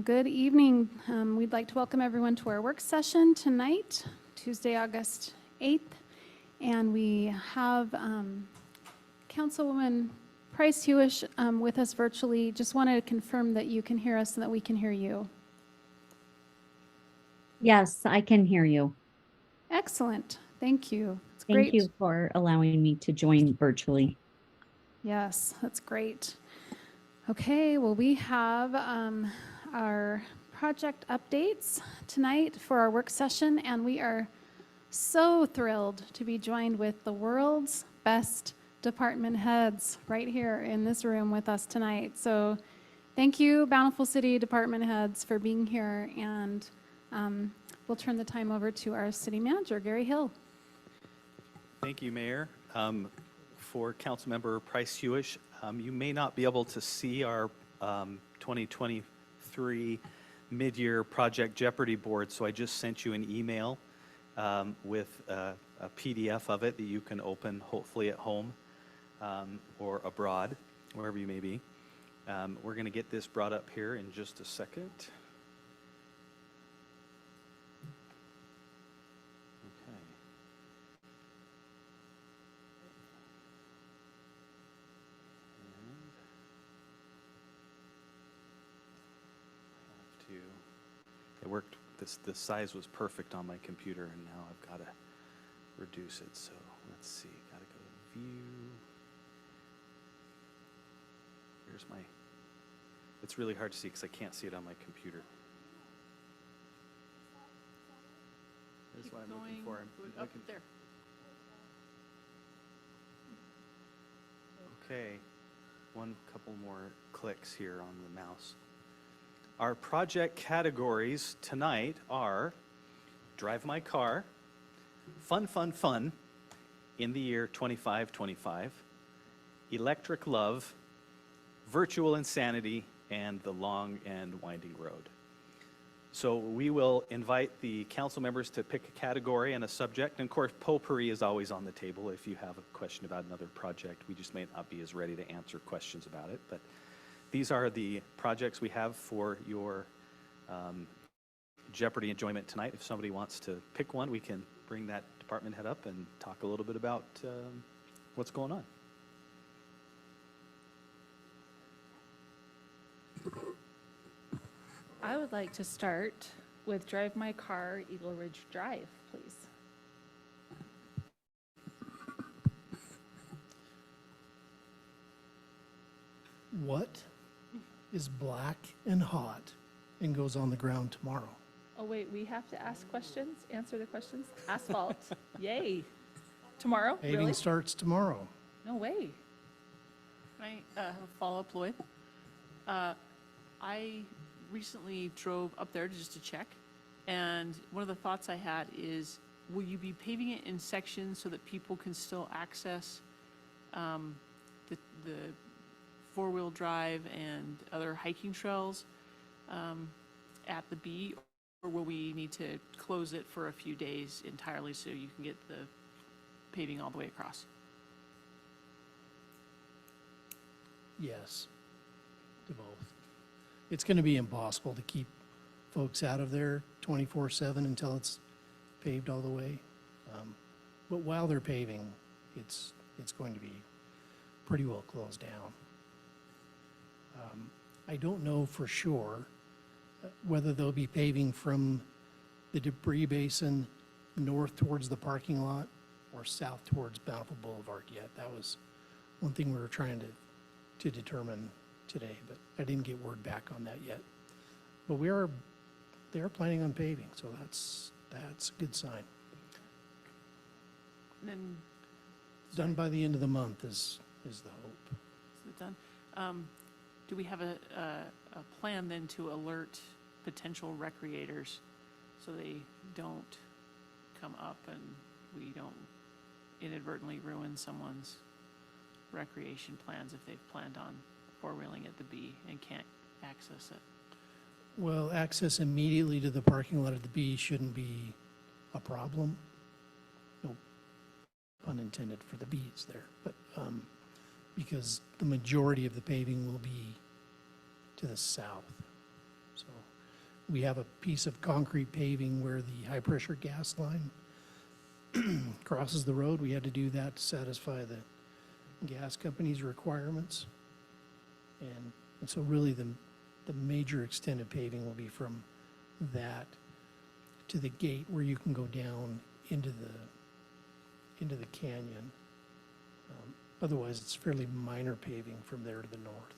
Good evening. We'd like to welcome everyone to our work session tonight, Tuesday, August 8th. And we have Councilwoman Price Hewish with us virtually. Just wanted to confirm that you can hear us and that we can hear you. Yes, I can hear you. Excellent. Thank you. It's Thank great. you for allowing me to join virtually. Yes, that's great. Okay, well, we have our project updates tonight for our work session, and we are so thrilled to be joined with the world's best department heads right here in this room with us tonight. So thank you, Bountiful City department heads, for being here, and we'll turn the time over to our city manager, Gary Hill. Thank you, Mayor. For Councilmember Price Hewish, you may not be able to see our 2023 mid-year Project Jeopardy board, so I just sent you an email with a PDF of it that you can open, hopefully at home or abroad, wherever you may be. We're going to get this brought up here in just a second. It worked, the size was perfect on my computer, and now I've got to reduce it. So let's see, got to go to view. Here's my, it's really hard to see because I can't see it on my computer. Here's what I'm looking for. Up there. Okay, couple more clicks here on the mouse. Our project categories tonight are Drive My Car, Fun, Fun, Fun, in the year 2525, Electric Love, Virtual Insanity, and The Long and Winding Road. So we will invite the council members to pick a category and a subject, and of course potpourri is always on the table if you have a question about another project. We just may not be as ready to answer questions about it, but these are the projects we have for your Jeopardy enjoyment tonight. If somebody wants to pick one, we can bring that department head up and talk a little bit about what's going on. I would like to start with Drive My Car, Eagle Ridge Drive, please. What is black and hot and goes on the ground tomorrow? Oh, wait, we have to ask questions, answer the questions? Asphalt, yay. Tomorrow, Paving really? starts tomorrow. No way. Can I have a follow-up, Lloyd? I recently drove up there just to check, and one of the thoughts I had is, will you be paving it in sections so that people can still access the four-wheel drive and other hiking trails at the B, or will we need to close it for a few days entirely so you can get the paving all the way across? Yes, to both. It's going to be impossible to keep folks out of there 24/7 until it's paved all the way. But while they're paving, it's going to be pretty well closed down. I don't know for sure whether they'll be paving from the debris basin north towards the parking lot or south towards Bountiful Boulevard yet. That was one thing we were trying to determine today, but I didn't get word back on that yet. But they are planning on paving, so that's a good sign. And then, Done by the end of the month is the hope. is it done? Do we have a plan then to alert potential recreators so they don't come up and we don't inadvertently ruin someone's recreation plans if they've planned on four-wheeling at the B and can't access it? Well, access immediately to the parking lot at the B shouldn't be a problem. No pun intended for the B's there, but because the majority of the paving will be to the south. So we have a piece of concrete paving where the high-pressure gas line crosses the road. We had to do that to satisfy the gas company's requirements. And so really the major extended paving will be from that to the gate where you can go down into the canyon. Otherwise, it's fairly minor paving from there to the north.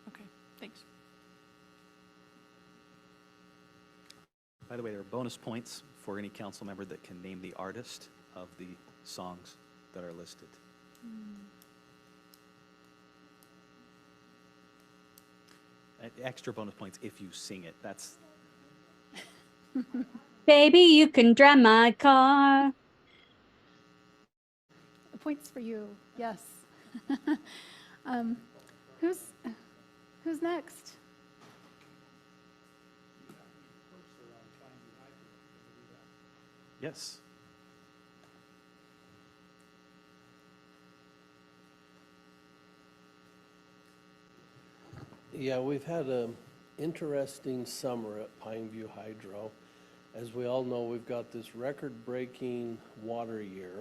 Okay, thanks. By the way, there are bonus points for any council member that can name the artist of the songs that are listed. Extra bonus points if you sing it. That's Baby, you can drive my car. Points for you, yes. Who's next? yes. Yeah, we've had an interesting summer at Pineview Hydro. As we all know, we've got this record-breaking water year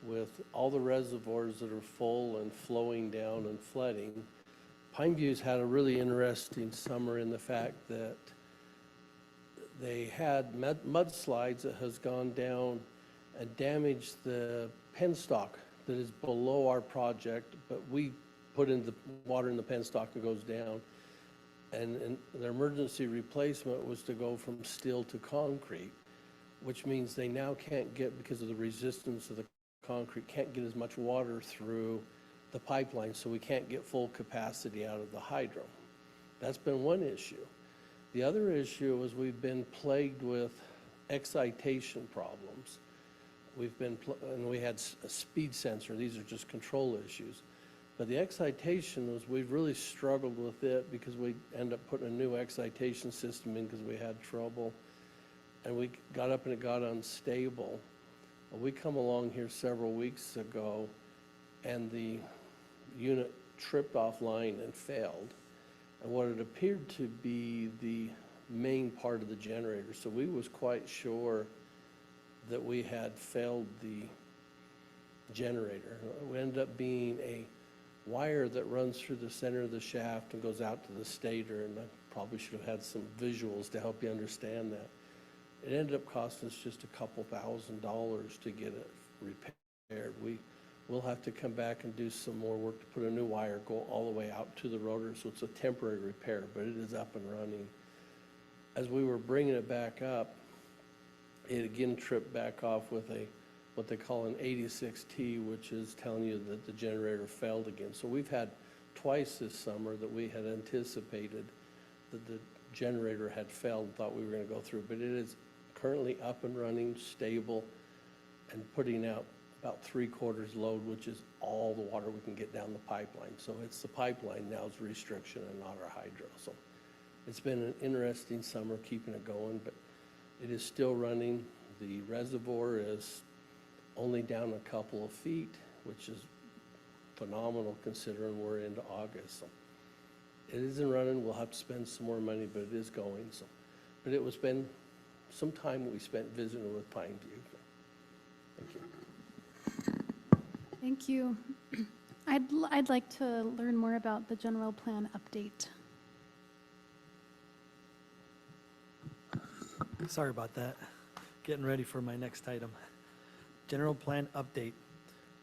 with all the reservoirs that are full and flowing down and flooding. Pineview's had a really interesting summer in the fact that they had mudslides that has gone down and damaged the penstock that is below our project, but we put in the water in the penstock and goes down. And their emergency replacement was to go from steel to concrete, which means they now can't get, because of the resistance of the concrete, can't get as much water through the pipeline, so we can't get full capacity out of the hydro. That's been one issue. The other issue is we've been plagued with excitation problems. And we had a speed sensor. These are just control issues. But the excitation was, we've really struggled with it because we end up putting a new excitation system in because we had trouble. And we got up and it got unstable. We come along here several weeks ago and the unit tripped offline and failed. And what it appeared to be the main part of the generator. So we was quite sure that we had failed the generator. It ended up being a wire that runs through the center of the shaft and goes out to the stator, and I probably should have had some visuals to help you understand that. It ended up costing us just a couple $1,000s to get it repaired. We'll have to come back and do some more work to put a new wire, go all the way out to the rotor, so it's a temporary repair, but it is up and running. As we were bringing it back up, it again tripped back off with what they call an 86T, which is telling you that the generator failed again. So we've had twice this summer that we had anticipated that the generator had failed and thought we were going to go through, but it is currently up and running, stable, and putting out about 3/4 load, which is all the water we can get down the pipeline. So it's the pipeline now's restriction and not our hydro. So it's been an interesting summer keeping it going, but it is still running. The reservoir is only down a couple of feet, which is phenomenal considering we're into August. So it isn't running. We'll have to spend some more money, but it is going. So, but it was been some time we spent visiting with Pineview. Thank you. Thank you. I'd like to learn more about the general plan update. Sorry about that. Getting ready for my next item. General plan update.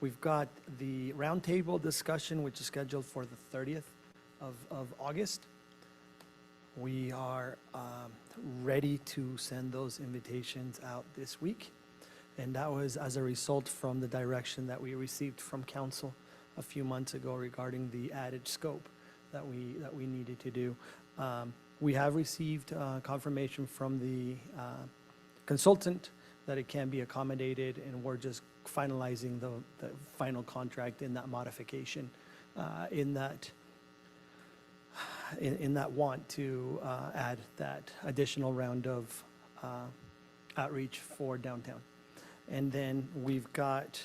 We've got the roundtable discussion, which is scheduled for the 30th of August. We are ready to send those invitations out this week. And that was as a result from the direction that we received from council a few months ago regarding the added scope that we needed to do. We have received confirmation from the consultant that it can be accommodated, and we're just finalizing the final contract in that modification, in that want to add that additional round of outreach for downtown. And then we've got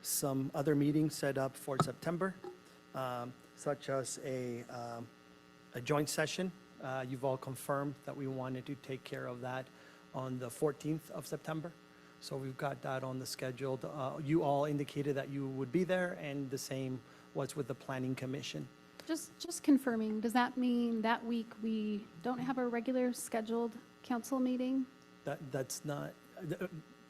some other meetings set up for September, such as a joint session You've all confirmed that we wanted to take care of that on the 14th of September. So we've got that on the schedule. You all indicated that you would be there, and the same was with the Planning Commission. Just confirming, does that mean that week we don't have a regular scheduled council meeting? That's not,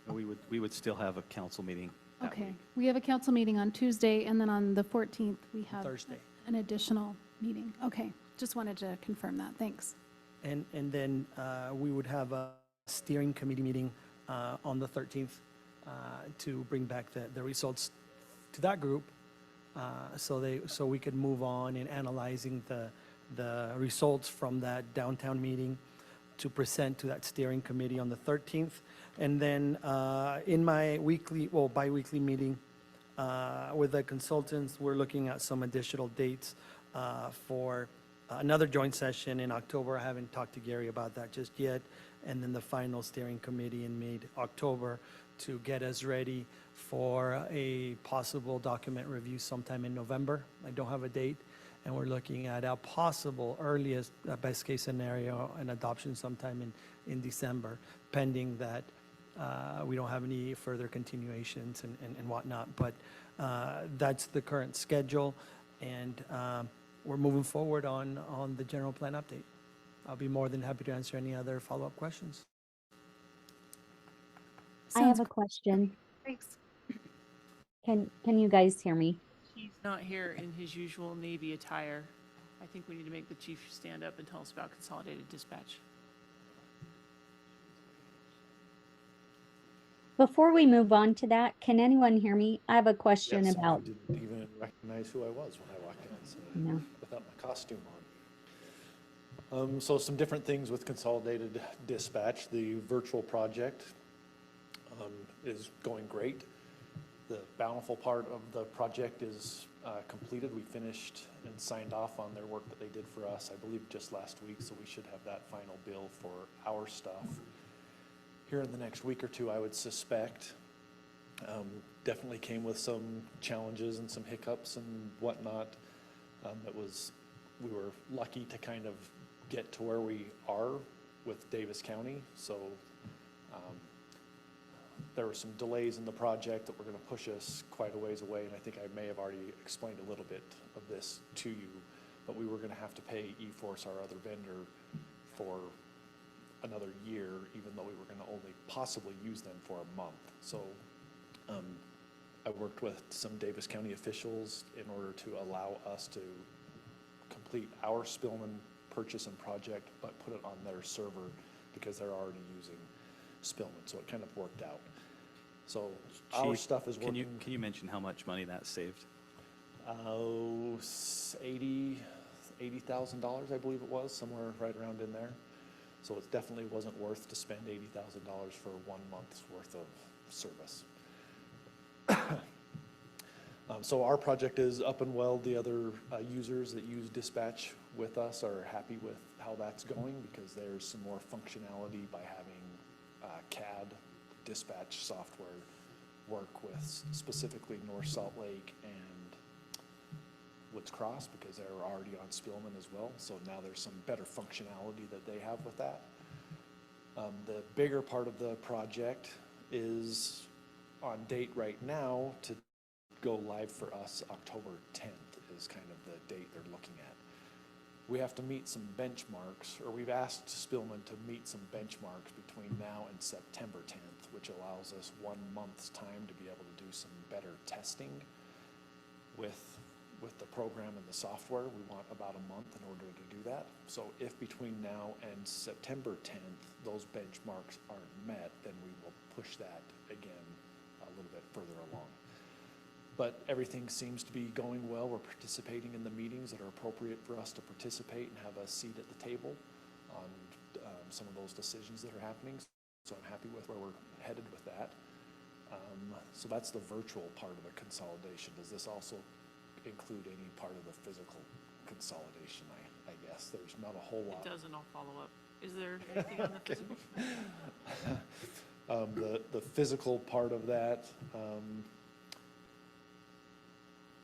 We would still have a council meeting that Okay, week. we have a council meeting on Tuesday, and then on the 14th, we have Thursday. an additional meeting. Okay, just wanted to confirm that, thanks. And then we would have a steering committee meeting on the 13th to bring back the results to that group, so we could move on in analyzing the results from that downtown meeting to present to that steering committee on the 13th. And then in my bi-weekly meeting with the consultants, we're looking at some additional dates for another joint session in October. I haven't talked to Gary about that just yet. And then the final steering committee in mid-October to get us ready for a possible document review sometime in November. I don't have a date. And we're looking at a possible earliest, best case scenario, an adoption sometime in December, pending that we don't have any further continuations and whatnot. But that's the current schedule, and we're moving forward on the general plan update. I'll be more than happy to answer any other follow-up questions. I have Sounds a question. Thanks. Can you guys hear me? He's not here in his usual Navy attire. I think we need to make the chief stand up and tell us about consolidated dispatch. Before we move on to that, can anyone hear me? I have a question Yes, about, I didn't even recognize who I was when I walked in, so No. without my costume on. So some different things with Consolidated Dispatch. The virtual project is going great. The Bountiful part of the project is completed. We finished and signed off on their work that they did for us, I believe, just last week, so we should have that final bill for our stuff here in the next week or two, I would suspect. Definitely came with some challenges and some hiccups and whatnot. We were lucky to kind of get to where we are with Davis County. So there were some delays in the project that were going to push us quite a ways away. And I think I may have already explained a little bit of this to you, but we were going to have to pay eForce, our other vendor, for another year, even though we were going to only possibly use them for a month. So I worked with some Davis County officials in order to allow us to complete our Spillman purchase and project, but put it on their server because they're already using Spillman. So it kind of worked out. So our Chief, stuff is Can working. you mention how much money that saved? $80,000, I believe it was, somewhere right around in there. So it definitely wasn't worth to spend $80,000 for 1 month's worth of service. So our project is up and well. The other users that use Dispatch with us are happy with how that's going because there's some more functionality by having CAD dispatch software work with specifically North Salt Lake and Woods Cross because they're already on Spillman as well. So now there's some better functionality that they have with that. The bigger part of the project is on date right now to go live for us. October 10th is kind of the date they're looking at. We have to meet some benchmarks, or we've asked Spillman to meet some benchmarks between now and September 10th, which allows us 1 month's time to be able to do some better testing with the program and the software. We want about a month in order to do that. So if between now and September 10th, those benchmarks aren't met, then we will push that again a little bit further along. But everything seems to be going well. We're participating in the meetings that are appropriate for us to participate and have a seat at the table on some of those decisions that are happening. So I'm happy with where we're headed with that. So that's the virtual part of the consolidation. Does this also include any part of the physical consolidation? I guess there's not a whole lot. It doesn't, I'll follow up. Is there anything on the physical? The physical part of that,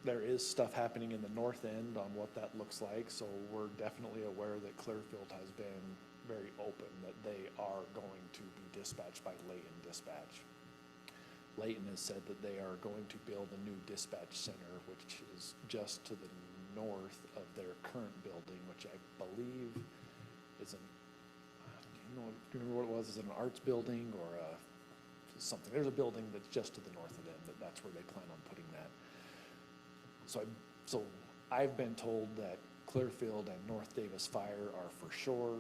there is stuff happening in the north end on what that looks like, so we're definitely aware that Clearfield has been very open that they are going to be dispatched by Layton Dispatch. Layton has said that they are going to build a new dispatch center, which is just to the north of their current building, which I believe is an, do you remember what it was? Is it an arts building or something? There's a building that's just to the north of them, that's where they plan on putting that. So I've been told that Clearfield and North Davis Fire are for sure.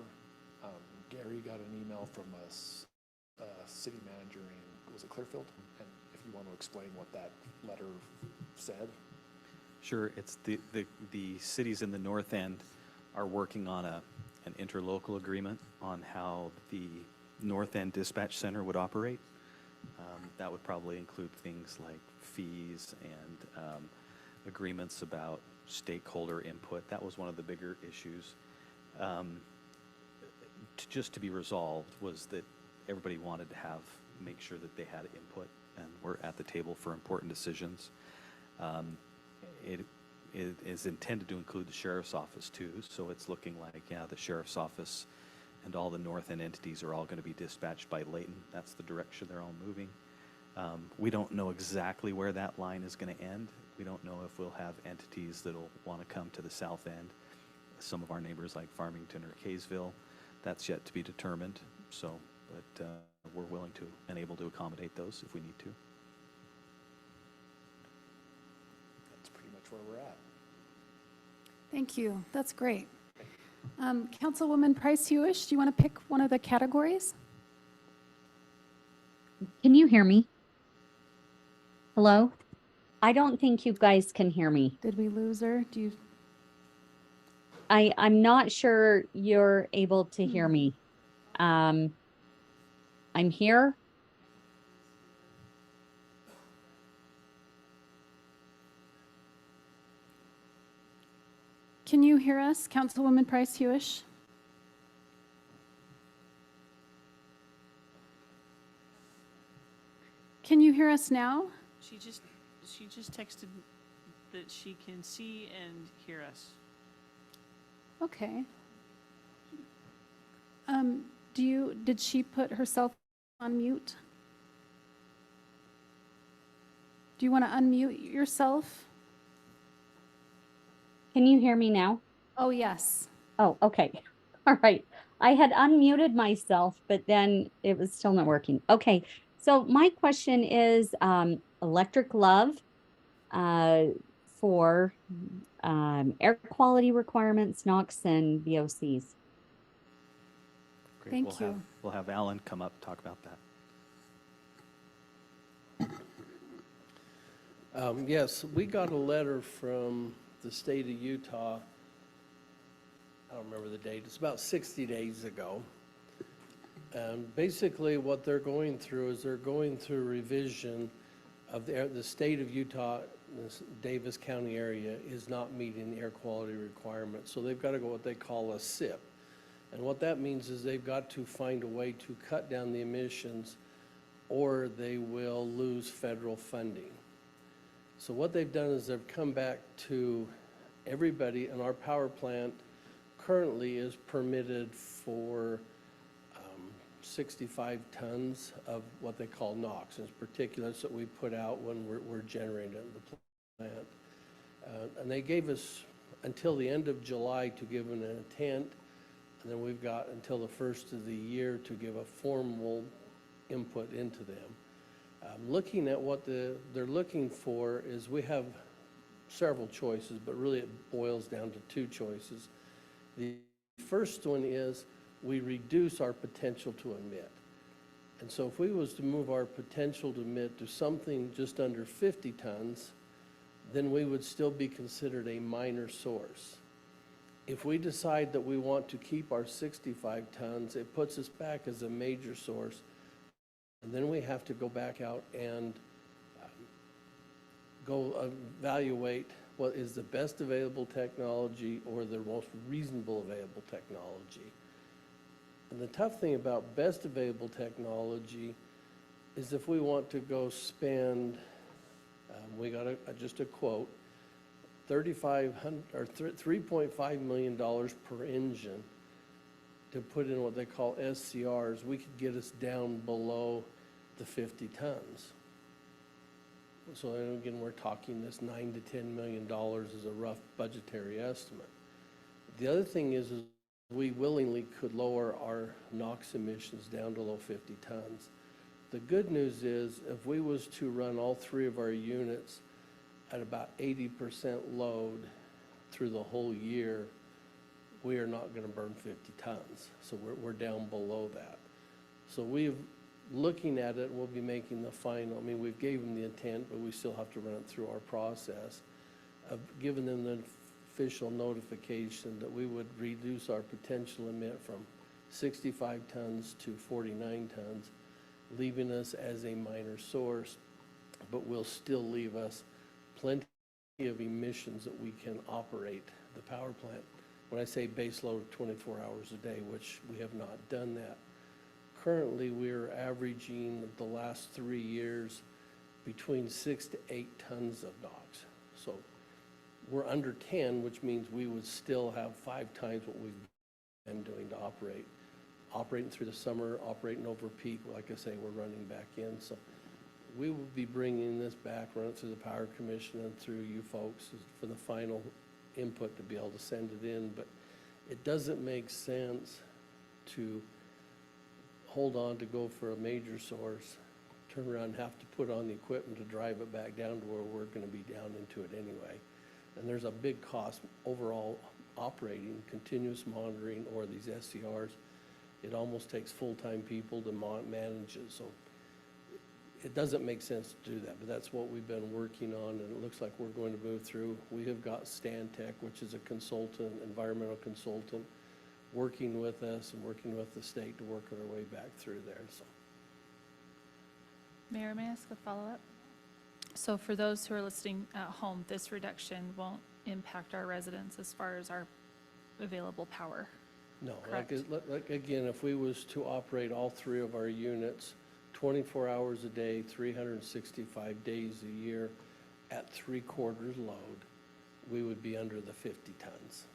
Gary got an email from a city manager in, was it Clearfield? And if you want to explain what that letter said. Sure, it's the cities in the north end are working on an interlocal agreement on how the north end dispatch center would operate. That would probably include things like fees and agreements about stakeholder input. That was one of the bigger issues. Just to be resolved was that everybody wanted to make sure that they had input and were at the table for important decisions. It is intended to include the sheriff's office too, so it's looking like, yeah, the sheriff's office and all the north end entities are all going to be dispatched by Layton. That's the direction they're all moving. We don't know exactly where that line is going to end. We don't know if we'll have entities that'll want to come to the south end. Some of our neighbors like Farmington or Kaysville, that's yet to be determined. So, but we're willing to and able to accommodate those if we need to. That's pretty much where we're at. Thank you. That's great. Councilwoman Price Hewish, do you want to pick one of the categories? Can you hear me? Hello? I don't think you guys can hear me. Did we lose her? Do you? I'm not sure you're able to hear me. I'm here. Can you hear us, Councilwoman Price Hewish? Can you hear us now? She just texted that she can see and hear us. Okay. Did she put herself on mute? Do you want to unmute yourself? Can you hear me now? Oh, yes. Oh, okay. All right. I had unmuted myself, but then it was still not working. Okay. So my question is Electric Love for air quality requirements, NOx, and VOCs. Great. Thank you. We'll have Alan come up, talk about that. Yes, we got a letter from the state of Utah. I don't remember the date. It's about 60 days ago. And basically what they're going through is they're going through revision of the state of Utah, this Davis County area is not meeting the air quality requirements. So they've got to go what they call a SIP. And what that means is they've got to find a way to cut down the emissions or they will lose federal funding. So what they've done is they've come back to everybody, and our power plant currently is permitted for 65 tons of what they call NOx. It's particulates that we put out when we're generating the plant. And they gave us until the end of July to give an intent, and then we've got until the first of the year to give a formal input into them. Looking at what they're looking for is we have several choices, but really it boils down to two choices. The first one is we reduce our potential to emit. And so if we was to move our potential to emit to something just under 50 tons, then we would still be considered a minor source. If we decide that we want to keep our 65 tons, it puts us back as a major source. And then we have to go back out and go evaluate what is the best available technology or the most reasonable available technology. And the tough thing about best available technology is if we want to go spend, we got just a quote, $3,500 or $3.5 million per engine to put in what they call SCRs, we could get us down below the 50 tons. So then again, we're talking this $9 to $10 million is a rough budgetary estimate. The other thing is we willingly could lower our NOx emissions down to below 50 tons. The good news is if we was to run all three of our units at about 80% load through the whole year, we are not going to burn 50 tons. So we're down below that. So looking at it, we'll be making the final, I mean, we've gave them the intent, but we still have to run it through our process of giving them the official notification that we would reduce our potential emit from 65 tons to 49 tons, leaving us as a minor source, but will still leave us plenty of emissions that we can operate the power plant. When I say base load 24 hours a day, which we have not done that. Currently, we're averaging the last 3 years between 6 to 8 tons of NOx. So we're under 10, which means we would still have 5 times what we've been doing to operate. Operating through the summer, operating over peak, like I say, we're running back in. So we will be bringing this back, run it through the Power Commission and through you folks for the final input to be able to send it in. But it doesn't make sense to hold on to go for a major source, turn around and have to put on the equipment to drive it back down to where we're going to be down into it anyway. And there's a big cost overall operating, continuous monitoring, or these SCRs. It almost takes full-time people to manage it. So it doesn't make sense to do that, but that's what we've been working on, and it looks like we're going to move through. We have got Stantec, which is a consultant, environmental consultant, working with us and working with the state to work our way back through there. So, Mayor, may I ask a follow-up? So for those who are listening at home, this reduction won't impact our residents as far as our available power. no, Correct. like again, if we was to operate all three of our units 24 hours a day, 365 days a year at 3/4 load, we would be under the 50 tons.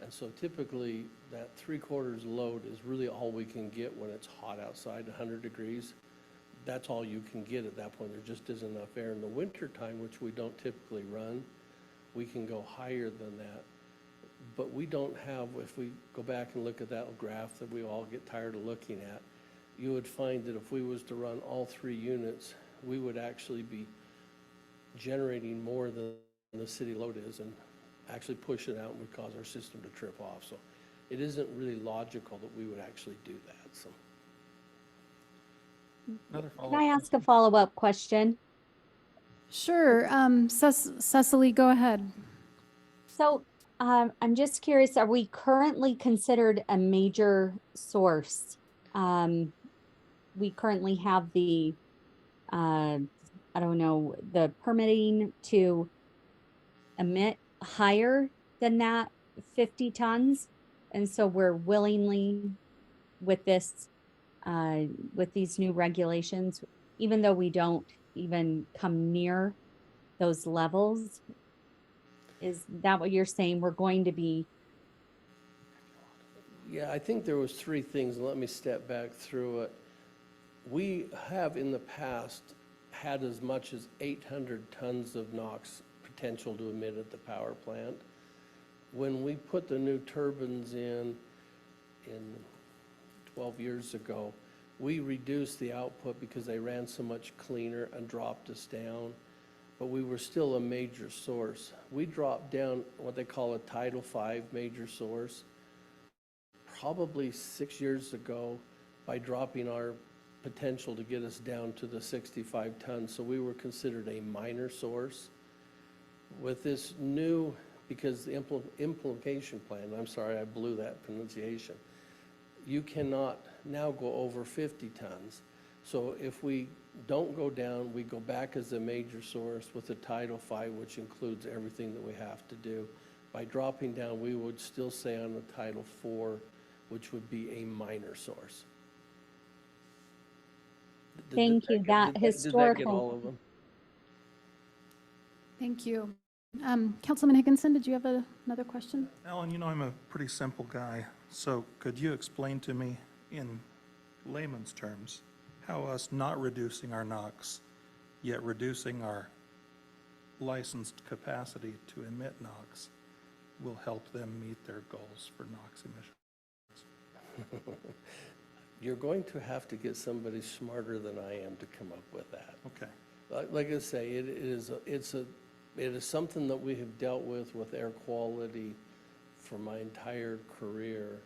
And so typically that 3/4 load is really all we can get when it's hot outside, 100 degrees. That's all you can get at that point. There just isn't enough air. In the winter time, which we don't typically run, we can go higher than that. But we don't have, if we go back and look at that graph that we all get tired of looking at, you would find that if we was to run all three units, we would actually be generating more than the city load is and actually push it out and would cause our system to trip off. So it isn't really logical that we would actually do that. So Another Can I follow-up. ask a follow-up question? Sure. Cecily, go ahead. So I'm just curious, are we currently considered a major source? We currently have the, I don't know, the permitting to emit higher than that 50 tons. And so we're willingly with this, with these new regulations, even though we don't even come near those levels. Is that what you're saying? We're going to be, yeah, I think there was 3 things. Let me step back through it. We have in the past had as much as 800 tons of NOx potential to emit at the power plant. When we put the new turbines in 12 years ago, we reduced the output because they ran so much cleaner and dropped us down, but we were still a major source. We dropped down what they call a Title V major source probably 6 years ago by dropping our potential to get us down to the 65 tons. So we were considered a minor source. With this new, because the implementation plan, I'm sorry, I blew that pronunciation, you cannot now go over 50 tons. So if we don't go down, we go back as a major source with the Title V, which includes everything that we have to do. By dropping down, we would still stay on the Title IV, which would be a minor source. Thank you. That did that get historical- all of them? Thank you. Councilman Higginson, did you have another question? Alan, you know I'm a pretty simple guy, so could you explain to me in layman's terms how us not reducing our NOx, yet reducing our licensed capacity to emit NOx will help them meet their goals for NOx emissions? You're going to have to get somebody smarter than I am to come up with that. Okay. Like I say, it is something that we have dealt with air quality for my entire career.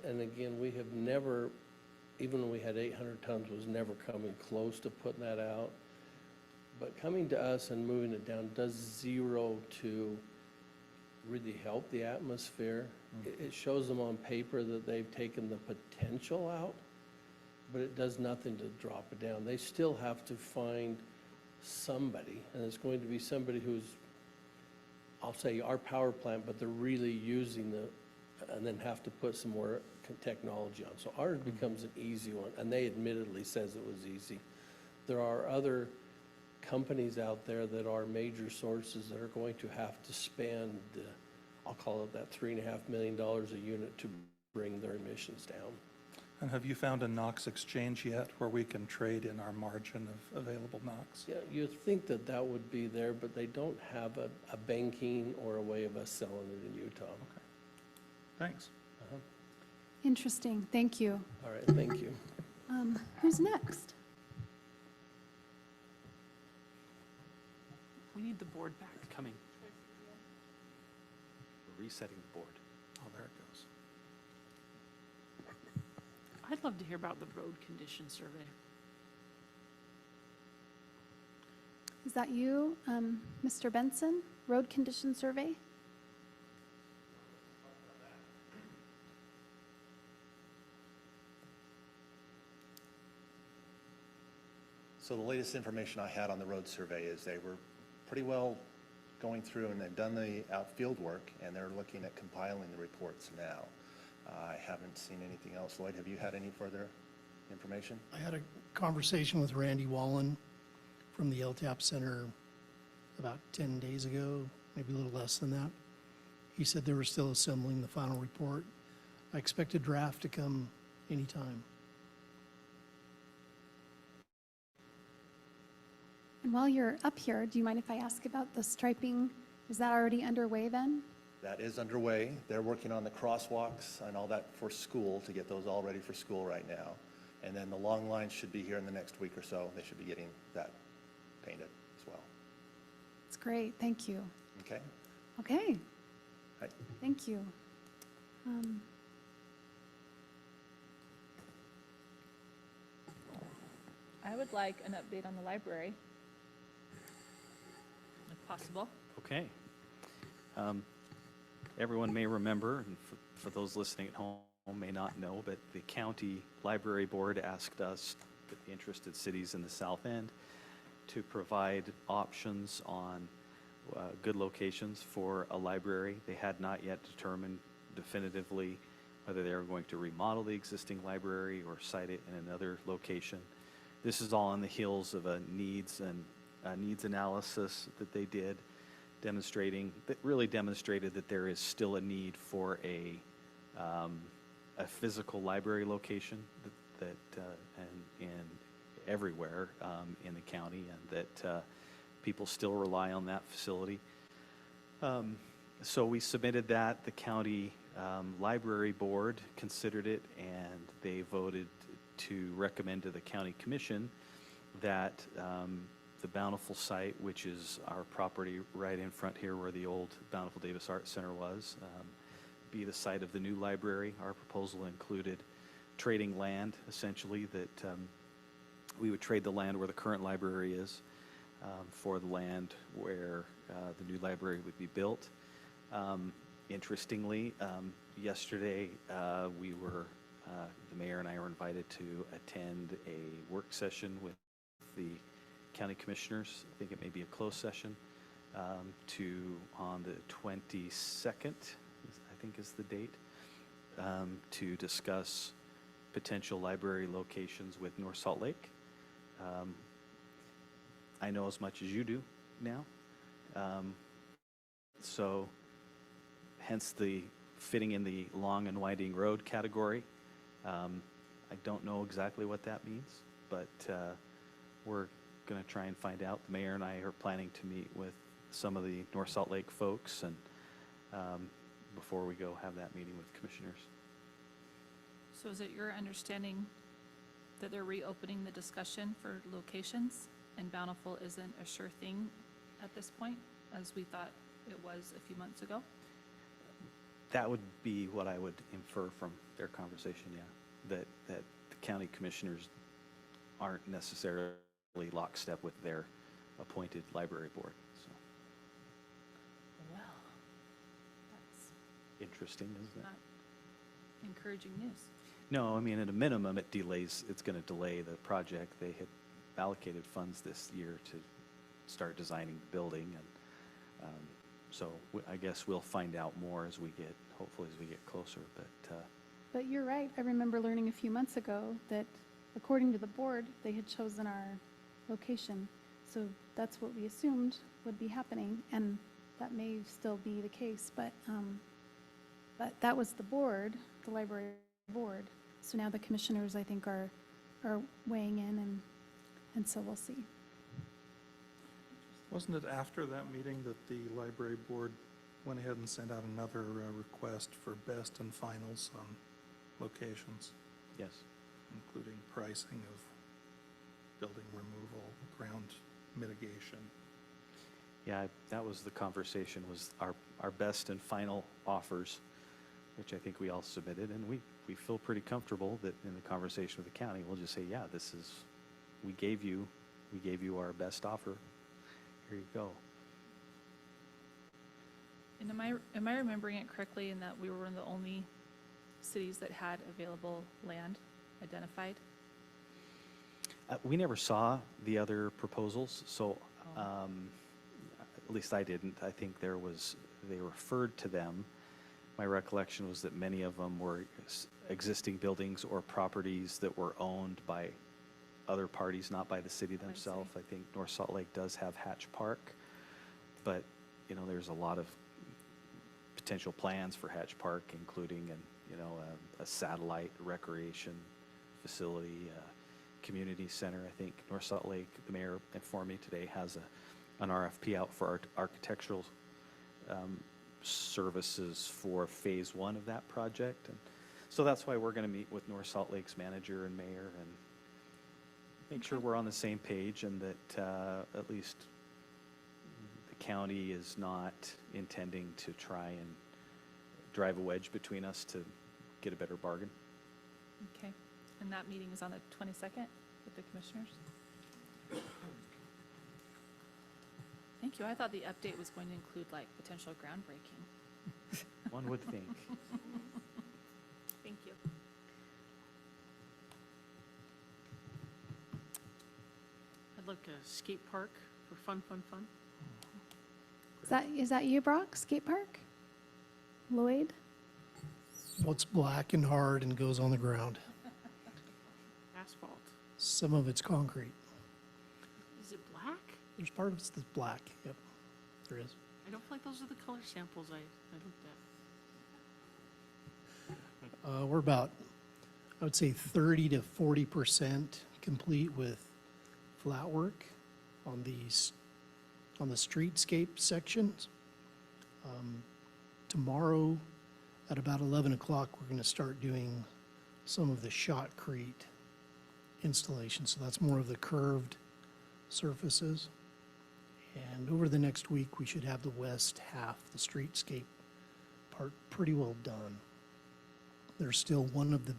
And again, we have never, even when we had 800 tons, was never coming close to putting that out. But coming to us and moving it down does zero to really help the atmosphere. It shows them on paper that they've taken the potential out, but it does nothing to drop it down. They still have to find somebody, and it's going to be somebody who's, I'll say our power plant, but they're really using and then have to put some more technology on. So ours becomes an easy one, and they admittedly says it was easy. There are other companies out there that are major sources that are going to have to spend, I'll call it that $3.5 million a unit to bring their emissions down. And have you found a NOx exchange yet where we can trade in our margin of available NOx? Yeah, you'd think that that would be there, but they don't have a banking or a way of us selling it in Utah. Okay. Thanks. Interesting, thank you. All right, thank you. Who's next? We need the board back. Coming. We're resetting the board. Oh, there it goes. I'd love to hear about the road condition survey. Is that you, Mr. Benson? Road condition survey? So the latest information I had on the road survey is they were pretty well going through and they've done the outfield work and they're looking at compiling the reports now. I haven't seen anything else. Lloyd, have you had any further information? I had a conversation with Randy Wallen from the LTAP Center about 10 days ago, maybe a little less than that. He said they were still assembling the final report. I expect a draft to come anytime. And while you're up here, do you mind if I ask about the striping? Is that already underway then? That is underway. They're working on the crosswalks and all that for school to get those all ready for school right now. And then the long lines should be here in the next week or so. They should be getting that painted as well. It's great, thank you. Okay? Okay, Right. thank you. I would like an update on the library, if possible. Okay. Everyone may remember, and for those listening at home may not know, but the county library board asked us, the interested cities in the south end, to provide options on good locations for a library. They had not yet determined definitively whether they were going to remodel the existing library or site it in another location. This is all on the heels of a needs analysis that they did, really demonstrated that there is still a need for a physical library location and everywhere in the county, and that people still rely on that facility. So we submitted that. The county library board considered it, and they voted to recommend to the county commission that the Bountiful site, which is our property right in front here where the old Bountiful Davis Art Center was, be the site of the new library. Our proposal included trading land, essentially, that we would trade the land where the current library is for the land where the new library would be built. Interestingly, yesterday the mayor and I were invited to attend a work session with the county commissioners. I think it may be a closed session on the 22nd, I think is the date, to discuss potential library locations with North Salt Lake. I know as much as you do now. So hence the fitting in the long and winding road category. I don't know exactly what that means, but we're going to try and find out. The mayor and I are planning to meet with some of the North Salt Lake folks and before we go have that meeting with commissioners. So is it your understanding that they're reopening the discussion for locations and Bountiful isn't a sure thing at this point, as we thought it was a few months ago? That would be what I would infer from their conversation, yeah. That the county commissioners aren't necessarily lockstep with their appointed library board, so Well, that's interesting, isn't it? not encouraging news. No, I mean, at a minimum, it's going to delay the project. They had allocated funds this year to start designing the building, and so I guess we'll find out more hopefully as we get closer, But you're right. I remember learning a few months ago that according to the board, they had chosen our location. So that's what we assumed would be happening, and that may still be the case, but that was the board, the library board. So now the commissioners, I think, are weighing in, and so we'll see. Wasn't it after that meeting that the library board went ahead and sent out another request for best and finals on locations, yes. including pricing of building removal, ground mitigation? Yeah, that was the conversation, was our best and final offers, which I think we all submitted, and we feel pretty comfortable that in the conversation with the county, we'll just say, yeah, we gave you our best offer. Here you go. And am I remembering it correctly in that we were one of the only cities that had available land identified? We never saw the other proposals, so Oh. at least I didn't. I think they referred to them. My recollection was that many of them were existing buildings or properties that were owned by other parties, not by the city themselves. I think North Salt Lake does have Hatch Park, but there's a lot of potential plans for Hatch Park, including a satellite recreation facility, community center. I think North Salt Lake, the mayor informed me today, has an RFP out for architectural services for phase 1 of that project. And so that's why we're going to meet with North Salt Lake's manager and mayor and make sure we're on the same page, and that at least the county is not intending to try and drive a wedge between us to get a better bargain. Okay, and that meeting is on the 22nd with the commissioners? Thank you. I thought the update was going to include like potential groundbreaking. One would think. Thank you. I'd like a skate park for fun. Is that you, Brock? Skate park? Lloyd? What's black and hard and goes on the ground. Asphalt. Some of it's concrete. Is it black? There's part of it's that's black. Yep, there is. I don't feel like those are the color samples I looked at. We're about, I would say 30 to 40% complete with flat work on the streetscape sections. Tomorrow at about 11 o'clock, we're going to start doing some of the shotcrete installation. So that's more of the curved surfaces. And over the next week, we should have the west half, the streetscape part, pretty well done. There's still one of the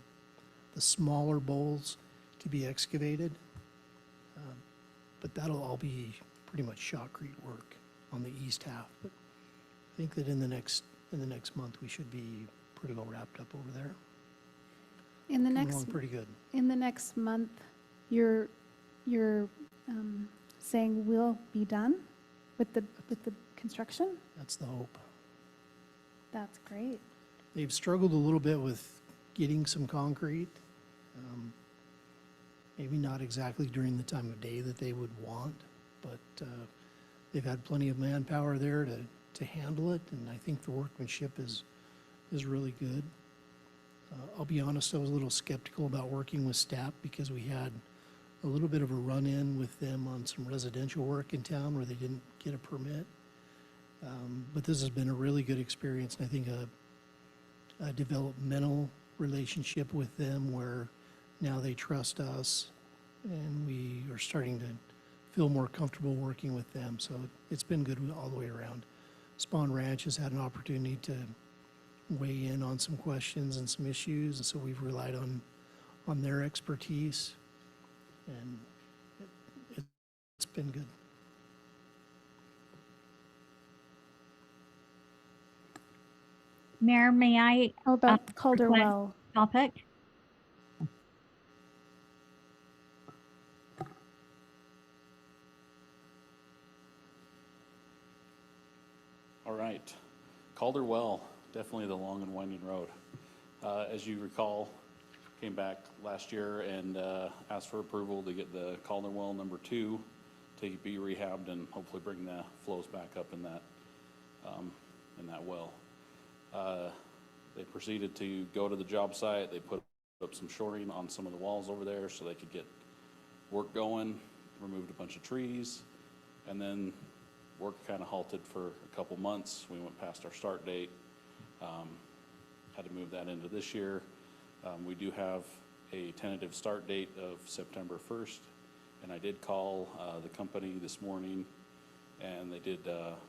smaller bowls to be excavated, but that'll all be pretty much shotcrete work on the east half. But I think that in the next month, we should be pretty well wrapped up over there. In the Coming next along pretty good. In the next month, you're saying we'll be done with the construction? That's the hope. That's great. They've struggled a little bit with getting some concrete. Maybe not exactly during the time of day that they would want, but they've had plenty of manpower there to to handle it, and I think the workmanship is really good. I'll be honest, I was a little skeptical about working with STAP because we had a little bit of a run-in with them on some residential work in town where they didn't get a permit. But this has been a really good experience, and I think a developmental relationship with them where now they trust us, and we are starting to feel more comfortable working with them. So it's been good all the way around. Spawn Ranch has had an opportunity to weigh in on some questions and some issues, and so we've relied on their expertise, and it's been good. Mayor, may I How about Calderwell? topic? All right. Calderwell, definitely the long and winding road. As you recall, came back last year and asked for approval to get the Calderwell number 2 to be rehabbed and hopefully bring the flows back up in that well. They proceeded to go to the job site. They put up some shoring on some of the walls over there so they could get work going, removed a bunch of trees, and then work kind of halted for a couple months. We went past our start date, had to move that into this year. We do have a tentative start date of September 1st, and I did call the company this morning, and they did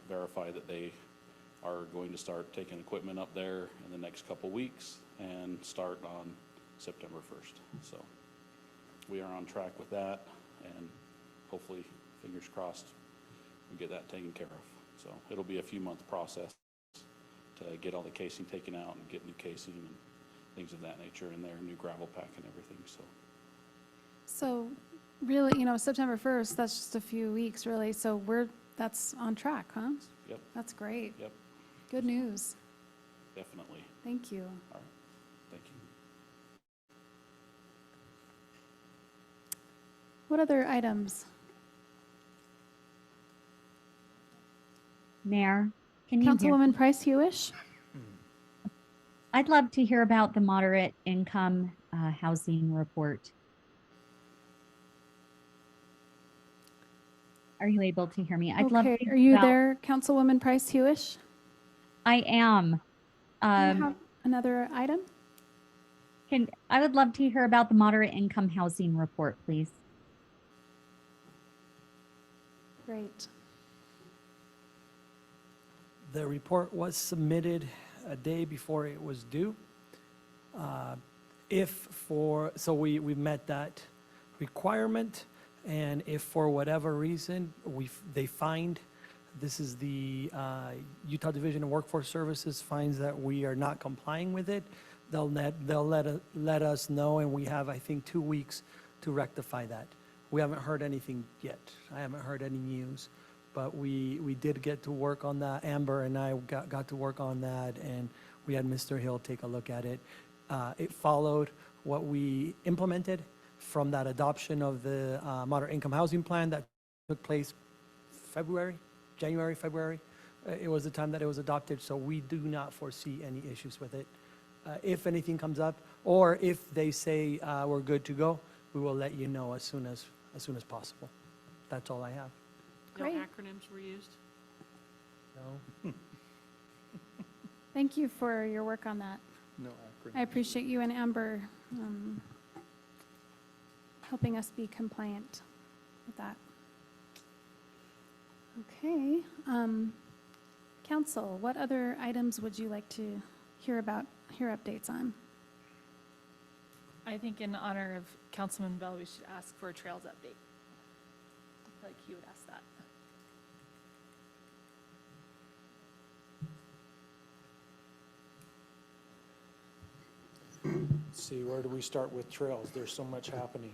verify that they are going to start taking equipment up there in the next couple weeks and start on September 1st. So we are on track with that, and hopefully, fingers crossed, we get that taken care of. So it'll be a few month process to get all the casing taken out and get new casing and things of that nature in there, new gravel pack and everything, so. So really, September 1st, that's just a few weeks, really. So that's on track, huh? Yep, That's great. yep, Good news. definitely. Thank you. All right, thank you. What other items? Mayor, can you hear? Councilwoman Price Hewish? I'd love to hear about the moderate income housing report. Are you able to hear me? I'd love Okay, to are you about- there, Councilwoman Price Hewish? I am. Do you have another item? I would love to hear about the moderate income housing report, please. Great. The report was submitted a day before it was due. So we met that requirement, and if for whatever reason they find, this is the Utah Division of Workforce Services finds that we are not complying with it, they'll let us know, and we have, I think, 2 weeks to rectify that. We haven't heard anything yet. I haven't heard any news. But we did get to work on that. Amber and I got to work on that, and we had Mr. Hill take a look at it. It followed what we implemented from that adoption of the moderate income housing plan that took place January, February. It was the time that it was adopted, so we do not foresee any issues with it. If anything comes up, or if they say we're good to go, we will let you know as soon as possible. That's all I have. No Great. acronyms were used? No? Thank you for your work on that. No acronym. I appreciate you and Amber helping us be compliant with that. Okay. Council, what other items would you like to hear updates on? I think in honor of Councilman Bell, we should ask for a trails update. I feel like he would ask that. Let's see, where do we start with trails? There's so much happening.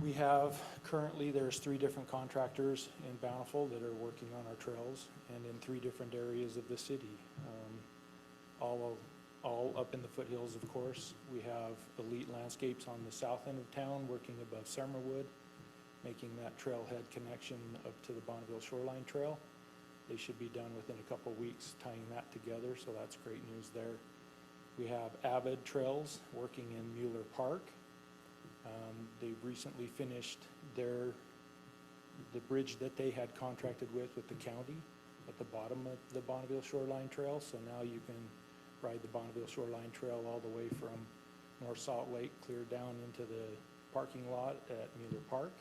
We have, currently, there's 3 different contractors in Bountiful that are working on our trails and in 3 different areas of the city. All up in the foothills, of course. We have Elite Landscapes on the south end of town working above Summerwood, making that trailhead connection up to the Bonneville Shoreline Trail. They should be done within a couple weeks tying that together, so that's great news there. We have Avid Trails working in Mueller Park. They've recently finished the bridge that they had contracted with the county at the bottom of the Bonneville Shoreline Trail. So now you can ride the Bonneville Shoreline Trail all the way from North Salt Lake clear down into the parking lot at Mueller Park.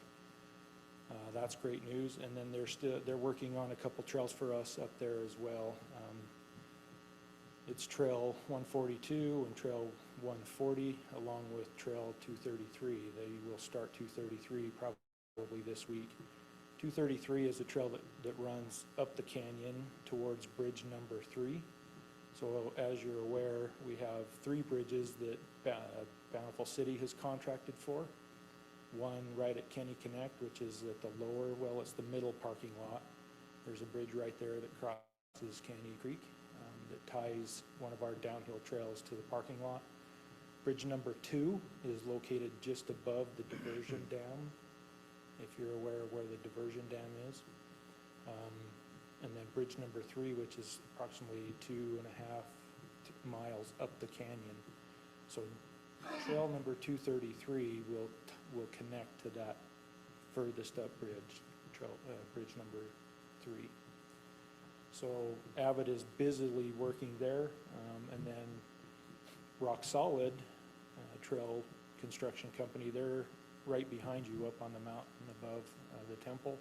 That's great news. And then they're working on a couple trails for us up there as well. It's Trail 142 and Trail 140 along with Trail 233. They will start 233 probably this week. 233 is a trail that runs up the canyon towards bridge number 3. So as you're aware, we have 3 bridges that Bountiful City has contracted for. One right at Kenny Connect, which is at the lower, well, it's the middle parking lot. There's a bridge right there that crosses Caney Creek that ties one of our downhill trails to the parking lot. Bridge number 2 is located just above the diversion dam, if you're aware of where the diversion dam is. And then bridge number 3, which is approximately 2.5 miles up the canyon. So trail number 233 will connect to that furthest up bridge, bridge number 3. So Avid is busily working there, and then Rock Solid Trail Construction Company, they're right behind you up on the mountain above the temple.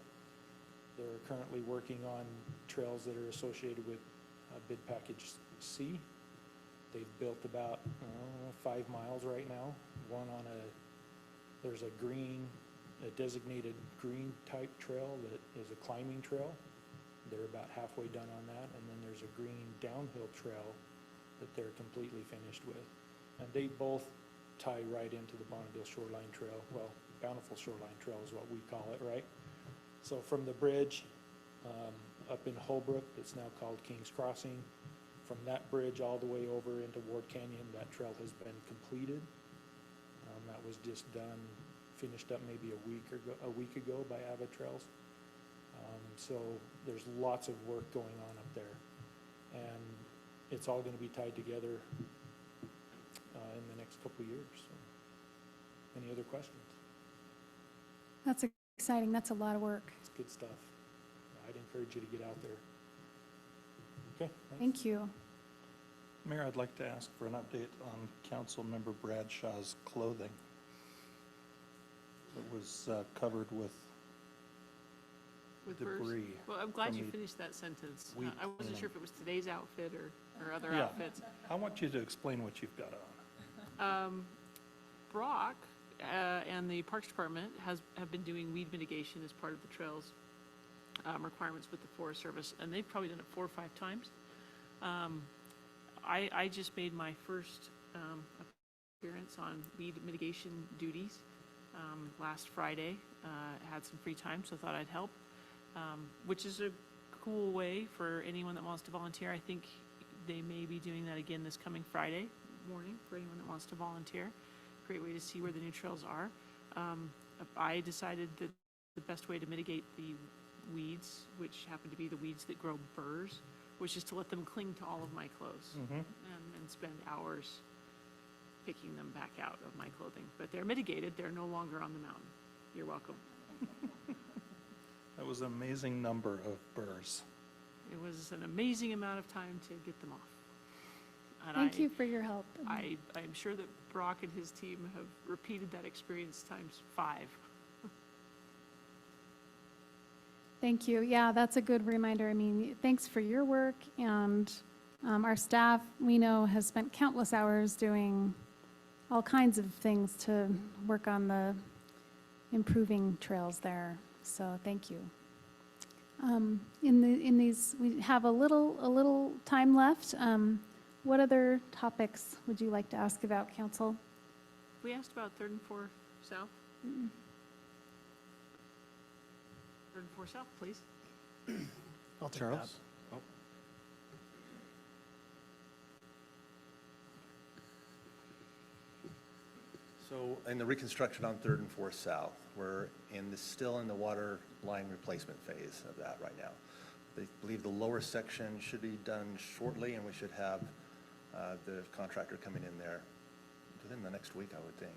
They're currently working on trails that are associated with bid package C. They've built about 5 miles right now. One on there's a designated green type trail that is a climbing trail. They're about halfway done on that. And then there's a green downhill trail that they're completely finished with. And they both tie right into the Bonneville Shoreline Trail. Well, Bountiful Shoreline Trail is what we call it, right? So from the bridge up in Holbrook, it's now called King's Crossing. From that bridge all the way over into Ward Canyon, that trail has been completed. That was just done, finished up maybe a week ago by Avid Trails. So there's lots of work going on up there, and it's all going to be tied together in the next couple of years. So, any other questions? That's exciting. That's a lot of work. It's good stuff. I'd encourage you to get out there. Okay. Thanks. Thank you. Mayor, I'd like to ask for an update on Councilmember Bradshaw's clothing. It was covered with burrs? debris. Well, I'm glad from you the finished that sentence. weed I wasn't cleaning. sure if it was today's outfit or other Yeah. outfits. I want you to explain what you've got on. Brock and the Parks Department have been doing weed mitigation as part of the trails requirements with the Forest Service, and they've probably done it 4 or 5 times. I just made my first appearance on weed mitigation duties last Friday. Had some free time, so thought I'd help, which is a cool way for anyone that wants to volunteer. I think they may be doing that again this coming Friday morning for anyone that wants to volunteer. Great way to see where the new trails are. I decided that the best way to mitigate the weeds, which happen to be the weeds that grow burrs, was just to let them cling to all of my clothes and spend hours picking them back out of my clothing. But they're mitigated. They're no longer on the mountain. You're welcome. That was an amazing number of burrs. It was an amazing amount of time to get them off. And Thank you for your help. I'm sure that Brock and his team have repeated that experience times 5. Thank you. Yeah, that's a good reminder. I mean, thanks for your work, and our staff, we know, has spent countless hours doing all kinds of things to work on the improving trails there. So thank you. In these, we have a little time left. What other topics would you like to ask about, Council? We asked about 3rd and 4 South. 3rd and 4 South, please. I'll take that. Charles? Oh. So in the reconstruction on 3rd and 4th South, we're still in the water line replacement phase of that right now. They believe the lower section should be done shortly, and we should have the contractor coming in there within the next week, I would think,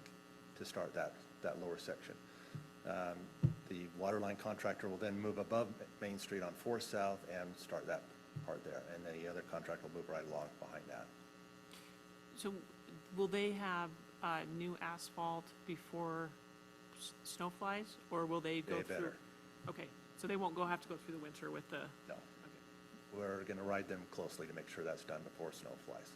to start that lower section. The water line contractor will then move above Main Street on 4 South and start that part there, and then the other contractor will move right along behind that. So will they have new asphalt before snow flies, or will they go They through? better. Okay, so they won't have to go through the winter with the, No. We're going to ride them closely to make sure that's done before snow flies.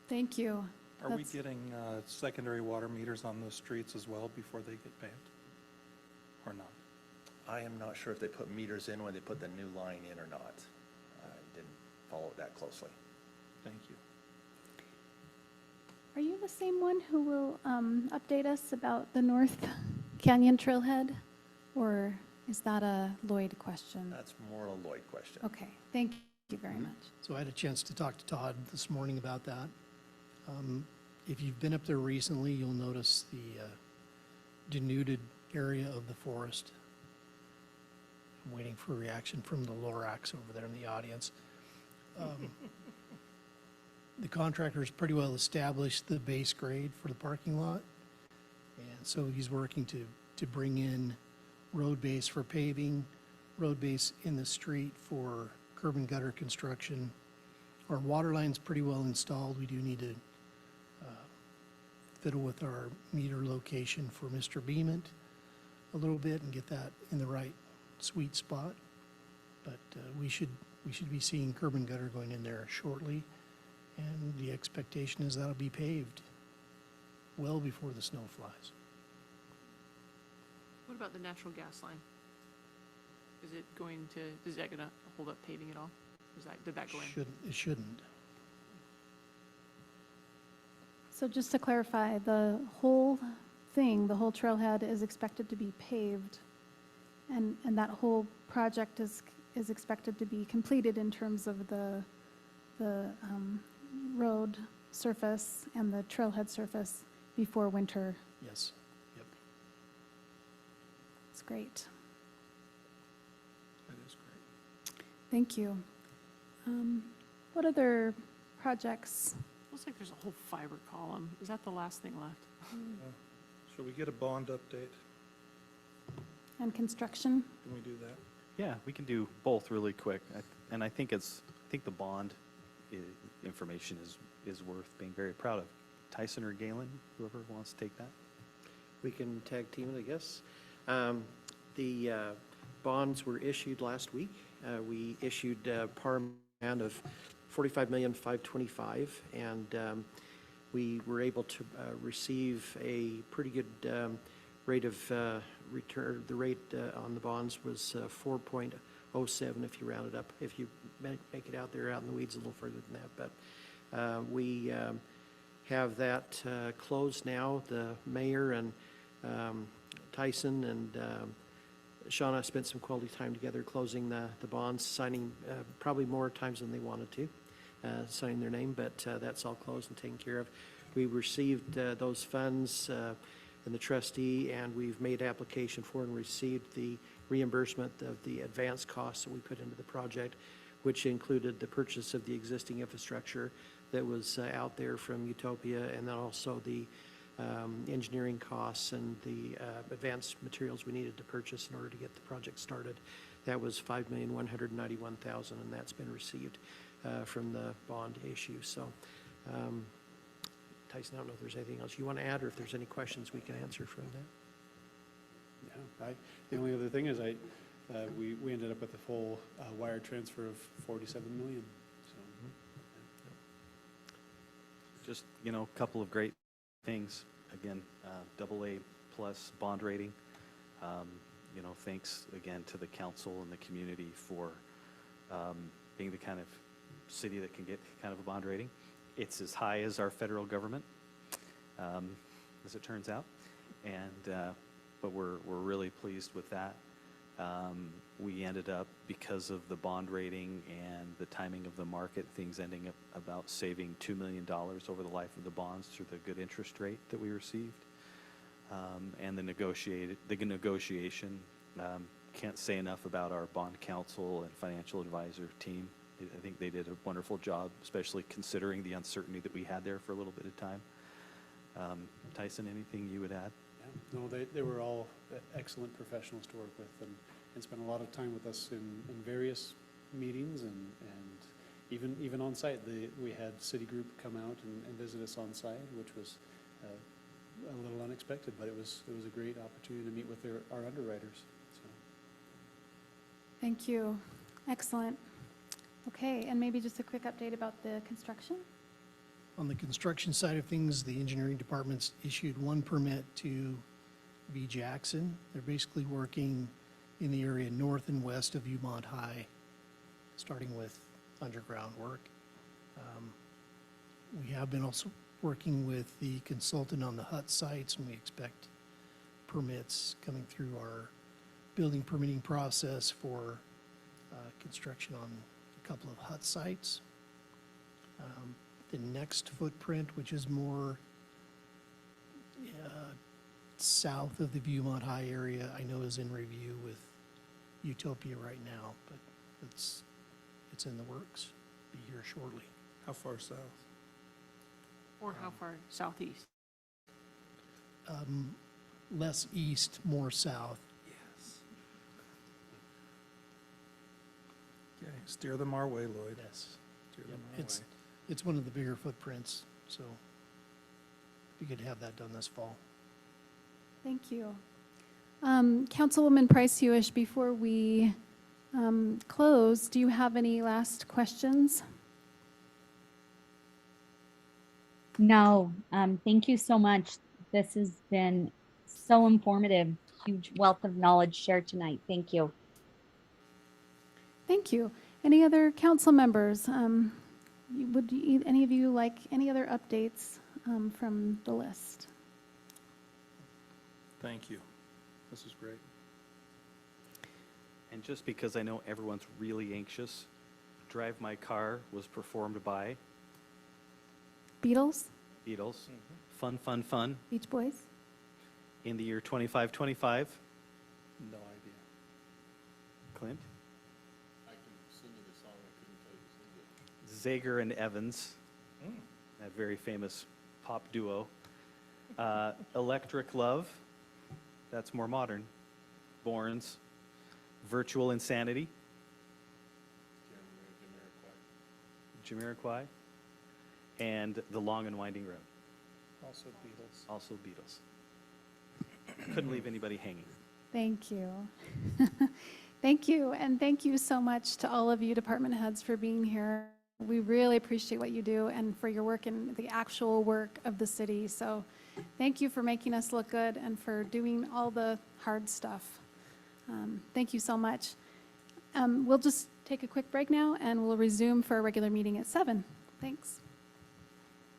Thank you. Are we That's- getting secondary water meters on those streets as well before they get paved? Or not? I am not sure if they put meters in when they put the new line in or not. I didn't follow it that closely. Thank you. Are you the same one who will update us about the North Canyon Trailhead? Or is that a Lloyd question? That's more a Lloyd question. Okay, thank you very much. So I had a chance to talk to Todd this morning about that. If you've been up there recently, you'll notice the denuded area of the forest. I'm waiting for a reaction from the Lorax over there in the audience. The contractor's pretty well established the base grade for the parking lot. And so he's working to bring in road base for paving, road base in the street for curb and gutter construction. Our water line's pretty well installed. We do need to fiddle with our meter location for Mr. Beament a little bit and get that in the right sweet spot. But we should be seeing curb and gutter going in there shortly. And the expectation is that'll be paved well before the snow flies. what about the natural gas line? Is that gonna hold up paving at all? Did that go in? It shouldn't. So just to clarify, the whole thing, the whole trailhead is expected to be paved, and that whole project is expected to be completed in terms of the road surface and the trailhead surface before winter. Yes. Yep. It's great. That is great. Thank you. What other projects? Looks like there's a whole fiber column. Is that the last thing left? Should we get a bond update? And construction? Can we do that? Yeah, we can do both really quick. And I think the bond information is worth being very proud of. Tyson or Galen, whoever wants to take that. We can tag team it, I guess. The bonds were issued last week. We issued par amount of $45,525,000, and we were able to receive a pretty good rate of return. The rate on the bonds was 4.07 if you round it up. If you make it out there, out in the weeds a little further than that. But we have that closed now. The mayor and Tyson and Shauna spent some quality time together closing the bonds, signing probably more times than they wanted to, signing their name, but that's all closed and taken care of. We received those funds in the trustee, and we've made application for and received the reimbursement of the advance costs that we put into the project, which included the purchase of the existing infrastructure that was out there from Utopia, and then also the engineering costs and the advanced materials we needed to purchase in order to get the project started. That was $5,191,000, and that's been received from the bond issue. So, Tyson, I don't know if there's anything else you want to add, or if there's any questions we can answer from that. Yeah, the only other thing is we ended up with a full wire transfer of $47 million. So, Just, a couple of great things. Again, AA plus bond rating. Thanks again to the council and the community for being the kind of city that can get kind of a bond rating. It's as high as our federal government, as it turns out, but we're really pleased with that. We ended up, because of the bond rating and the timing of the market, things ending up about saving $2 million over the life of the bonds through the good interest rate that we received. And the negotiation can't say enough about our bond counsel and financial advisor team. I think they did a wonderful job, especially considering the uncertainty that we had there for a little bit of time. Tyson, anything you would add? Yeah, no, they were all excellent professionals to work with and spent a lot of time with us in various meetings and even on site. We had Citigroup come out and visit us on site, which was a little unexpected, but it was a great opportunity to meet with our underwriters. So. Thank you. Excellent. Okay, and maybe just a quick update about the construction? On the construction side of things, the engineering department's issued one permit to V. Jackson. They're basically working in the area north and west of Umont High, starting with underground work. We have been also working with the consultant on the hut sites, and we expect permits coming through our building permitting process for construction on a couple of hut sites. The next footprint, which is more south of the Viewmont High area, I know is in review with Utopia right now, but it's in the works, be here shortly. How far south? Or how far southeast? Less east, more south. Yes. Okay, steer them our way, Lloyd. Yes. Steer them our It's, way. it's one of the bigger footprints, so we could have that done this fall. Thank you. Councilwoman Price Hewish, before we close, do you have any last questions? No, thank you so much. This has been so informative, huge wealth of knowledge shared tonight. Thank you. Thank you. Any other council members? Any of you like any other updates from the list? Thank you. This is great. And just because I know everyone's really anxious, Drive My Car was performed by Beatles, Beatles. Fun, fun, fun. Beach Boys? In the year 2525. No idea. Clint? I can sing you the song, I couldn't tell you to sing it. Zager and Evans, that very famous pop duo. Electric Love, that's more modern. Borns. Virtual Insanity. Jamiroquai. And The Long and Winding Road. Also Beatles. Also Beatles. Couldn't leave anybody hanging. Thank you. Thank you, and thank you so much to all of you department heads for being here. We really appreciate what you do and for your work in the actual work of the city. So thank you for making us look good and for doing all the hard stuff. Thank you so much. We'll just take a quick break now, and we'll resume for a regular meeting at 7. Thanks.